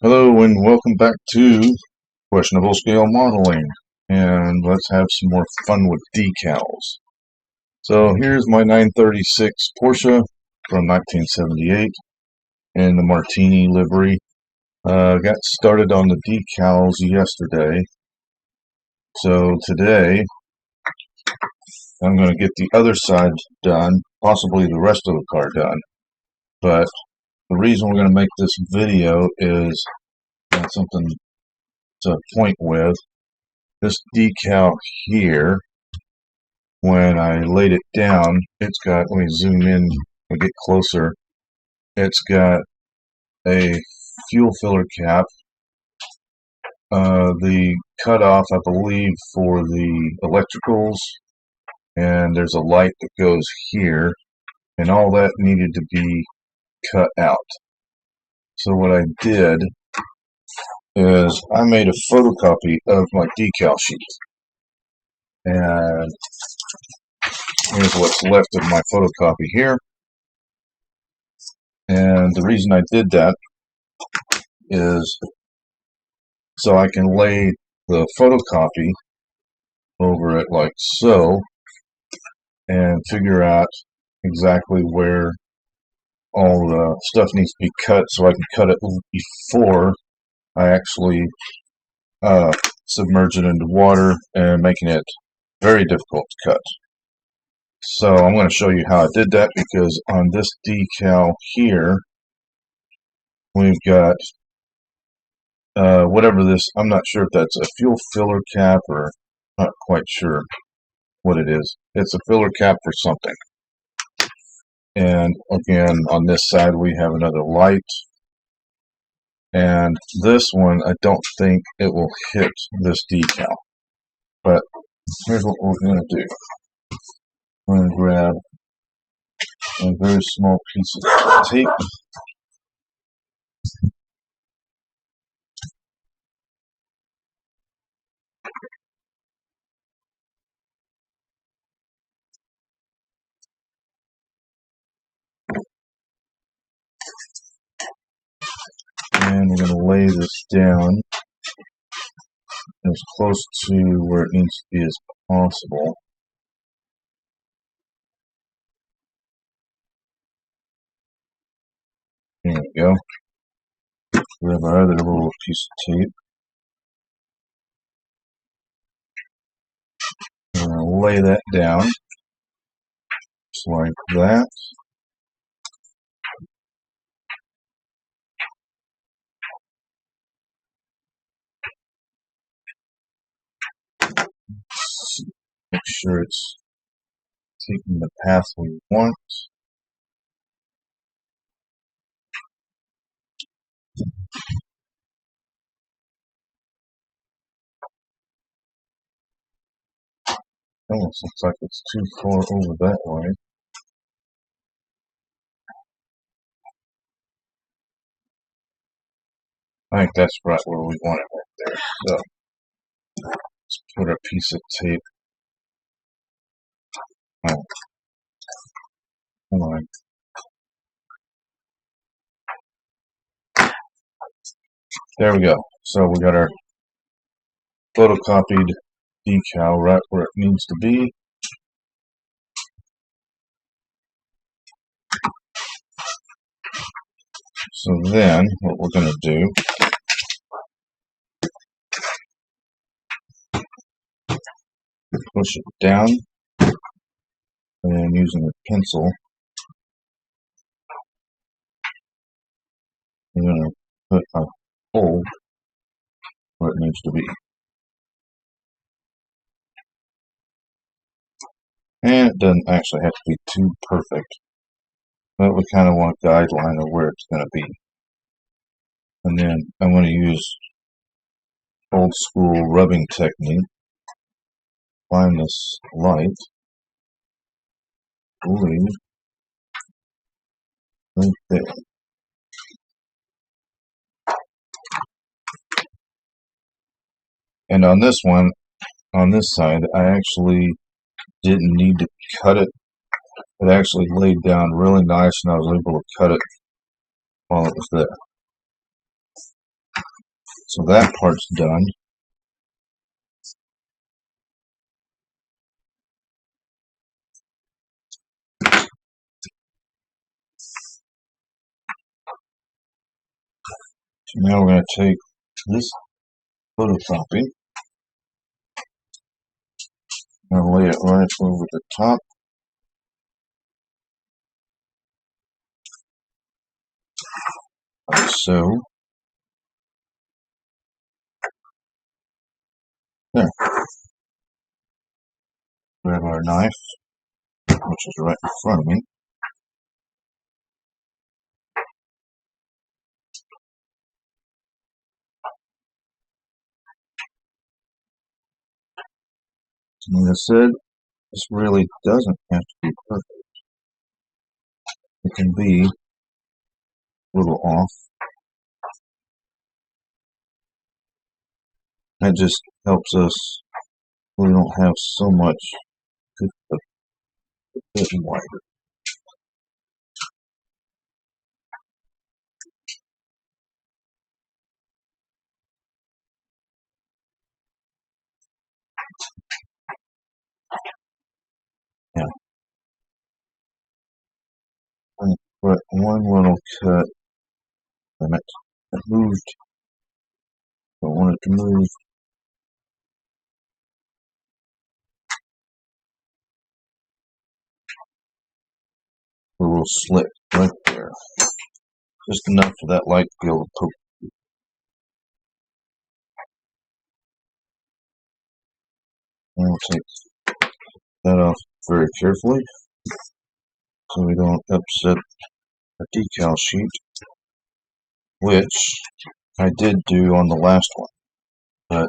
Hello and welcome back to Questionable Scale Modeling, and let's have some more fun with decals. So here's my 936 Porsche from 1978 in the Martini livery. Got started on the decals yesterday, so today I'm going to get the other side done, possibly the rest of the car done. But the reason we're going to make this video is something to point with. This decal here, when I laid it down, it's got, let me zoom in and get closer, it's got a fuel filler cap, the cutoff, I believe, for the electricals, and there's a light that goes here, and all that needed to be cut out. So what I did is I made a photocopy of my decal sheet, and here's what's left of my photocopy here. And the reason I did that is so I can lay the photocopy over it like so and figure out exactly where all the stuff needs to be cut so I can cut it before I actually submerge it into water and making it very difficult to cut. So I'm going to show you how I did that, because on this decal here we've got whatever this, I'm not sure if that's a fuel filler cap or not quite sure what it is. It's a filler cap for something. And again, on this side we have another light. And this one, I don't think it will hit this decal. But here's what we're going to do. We're going to grab a very small piece of tape. And we're going to lay this down as close to where it needs to be as possible. There we go. Grab our other little piece of tape. We're going to lay that down just like that. Make sure it's taking the path we want. Almost looks like it's too far over that way. I think that's right where we want it right there. So let's put a piece of tape. Oh, come on. There we go. So we got our photocopied decal right where it needs to be. So then what we're going to do, push it down, and then using a pencil, I'm going to put a hole where it needs to be. And it doesn't actually have to be too perfect, but we kind of want a guideline of where it's going to be. And then I'm going to use old school rubbing technique. Find this light, leave right there. And on this one, on this side, I actually didn't need to cut it. It actually laid down really nice, and I was able to cut it while it was there. So that part's done. So now we're going to take this photocopy and lay it right over the top. Like so. There. Grab our knife, which is right in front of me. Like I said, this really doesn't have to be perfect. It can be a little off. That just helps us. We don't have so much. Just a bit wider. Yeah. And put one little cut. And it moved. Don't want it to move. A little slit right there. Just enough for that light to be able to poke. And we'll take that off very carefully so we don't upset our decal sheet, which I did do on the last one, but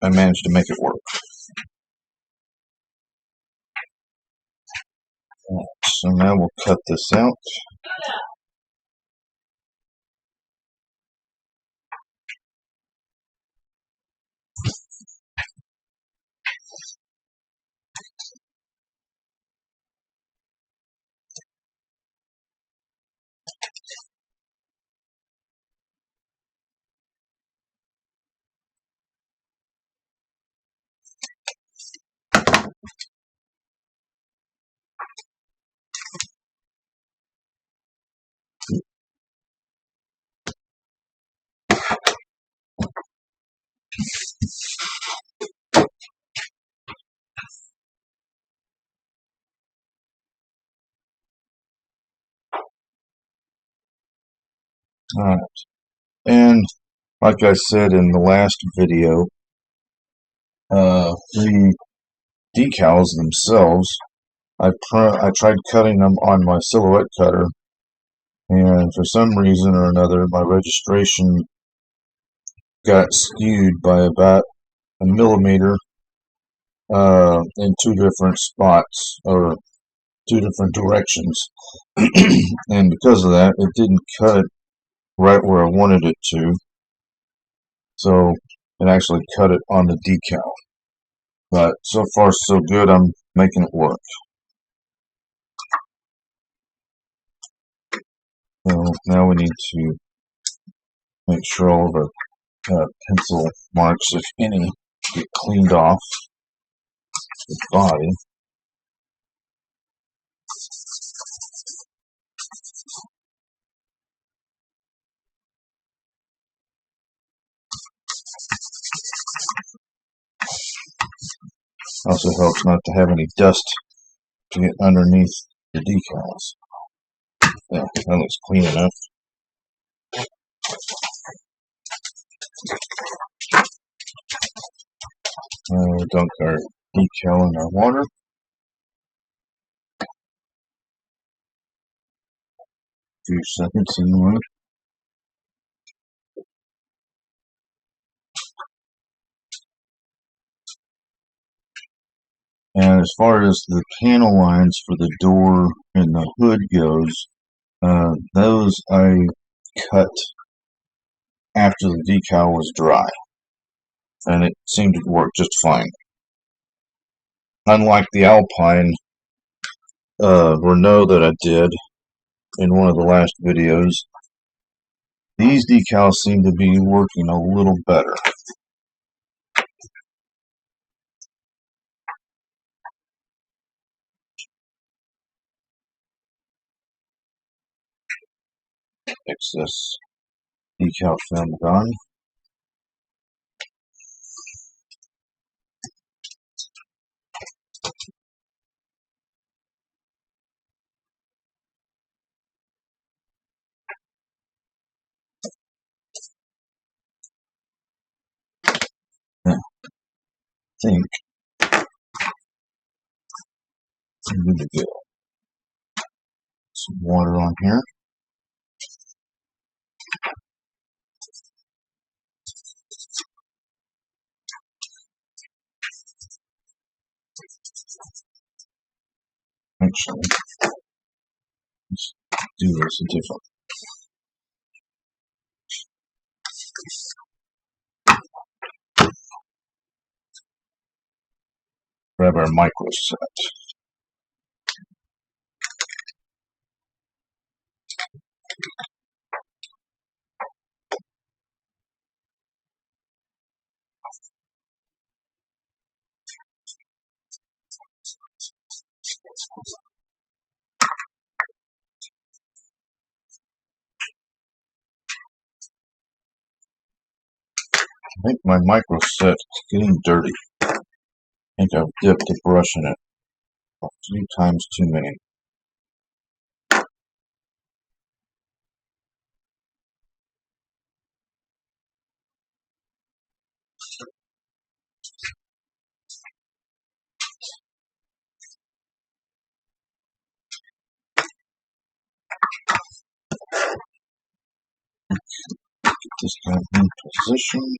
I managed to make it work. So now we'll cut this out. Alright, and like I said in the last video, the decals themselves, I tried cutting them on my silhouette cutter, and for some reason or another, my registration got skewed by about a millimeter in two different spots, or two different directions. And because of that, it didn't cut right where I wanted it to. So it actually cut it on the decal. But so far so good, I'm making it work. So now we need to make sure all of our pencil marks, if any, get cleaned off the body. Also helps not to have any dust to get underneath the decals. Yeah, that looks clean enough. We'll dunk our decal in our water. A few seconds anyway. And as far as the panel lines for the door and the hood goes, those I cut after the decal was dry, and it seemed to work just fine. Unlike the Alpine Renault that I did in one of the last videos, These decals seem to be working a little better. Excess decal film gone. I think I'm good to go. Some water on here. Actually, let's do this a different. Grab our micro set. I think my micro set is getting dirty. I think I've dipped the brush in it a few times too many. Get this guy in position.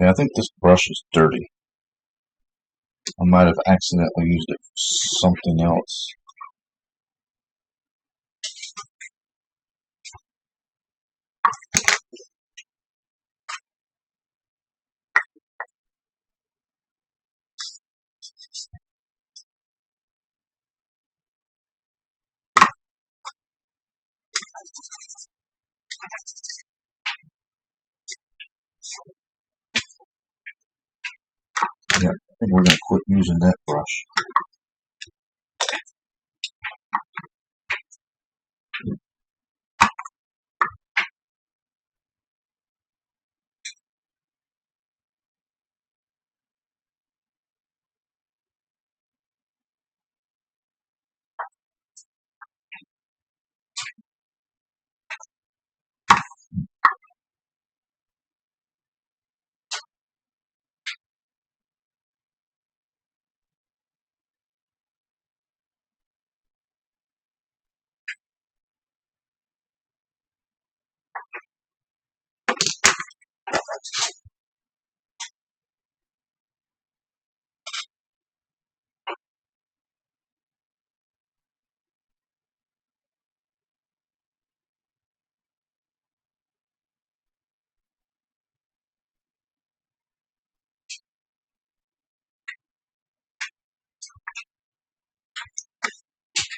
Yeah, I think this brush is dirty. I might have accidentally used it for something else. Yeah, I think we're going to quit using that brush.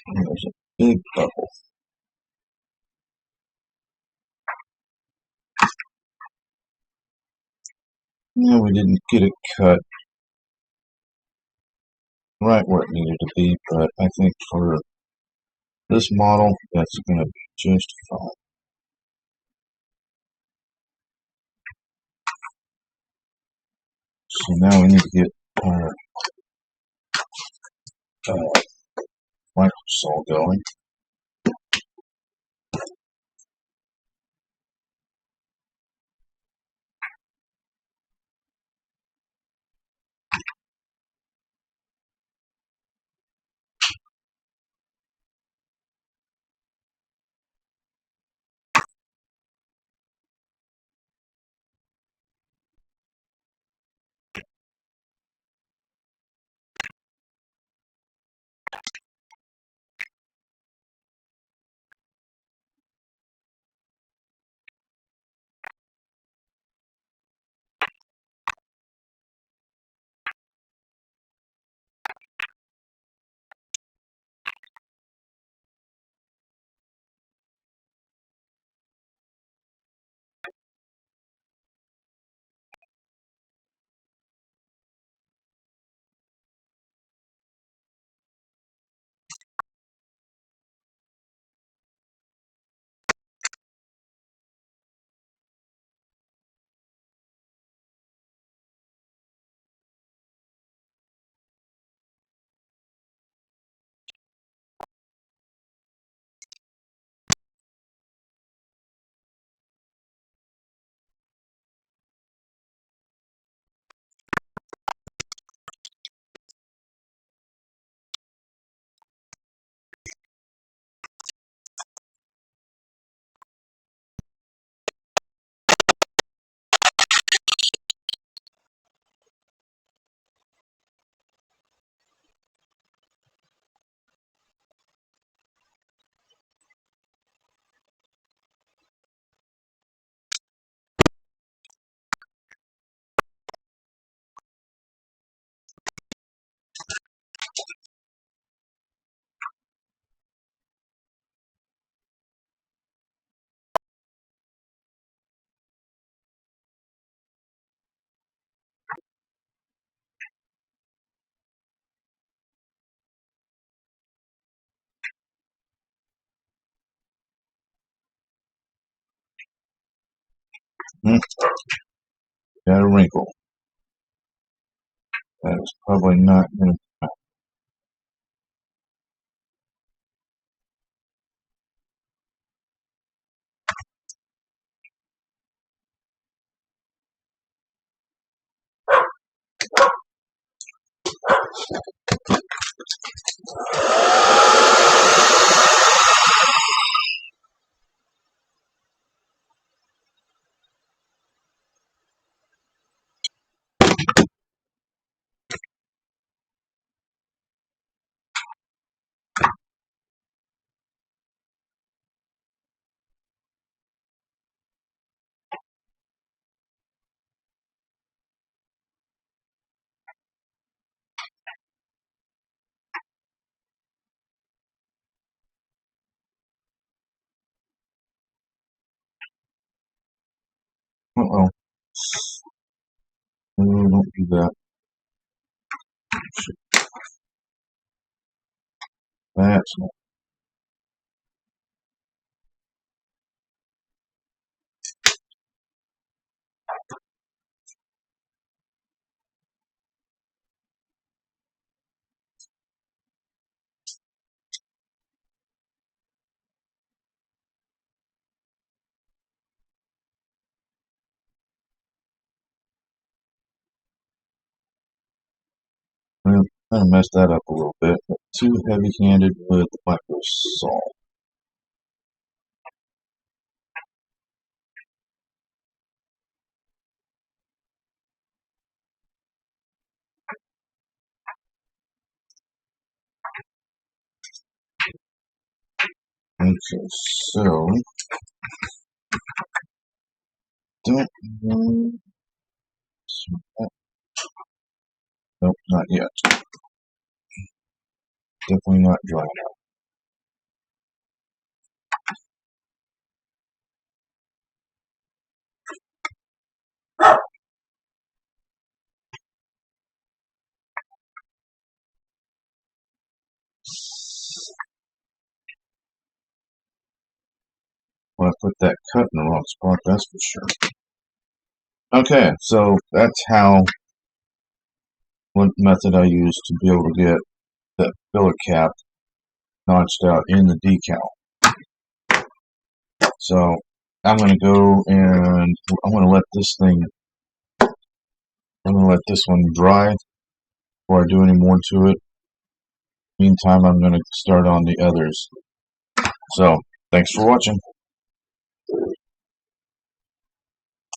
And there's a big bubble. Yeah, we didn't get it cut right where it needed to be, but I think for this model, that's going to be just fine. So now we need to get our microsol going. Hmm, got a wrinkle. That is probably not going to. Uh-oh. No, don't do that. That's not. Well, I messed that up a little bit. But too heavy-handed with the micro saw. Okay, so don't. Nope, not yet. Definitely not dry. Well, I put that cut in the wrong spot, that's for sure. Okay, so that's what method I use to be able to get that filler cap notched out in the decal. So I'm going to go and I'm going to let this thing, I'm going to let this one dry before I do any more to it. Meantime, I'm going to start on the others. So thanks for watching.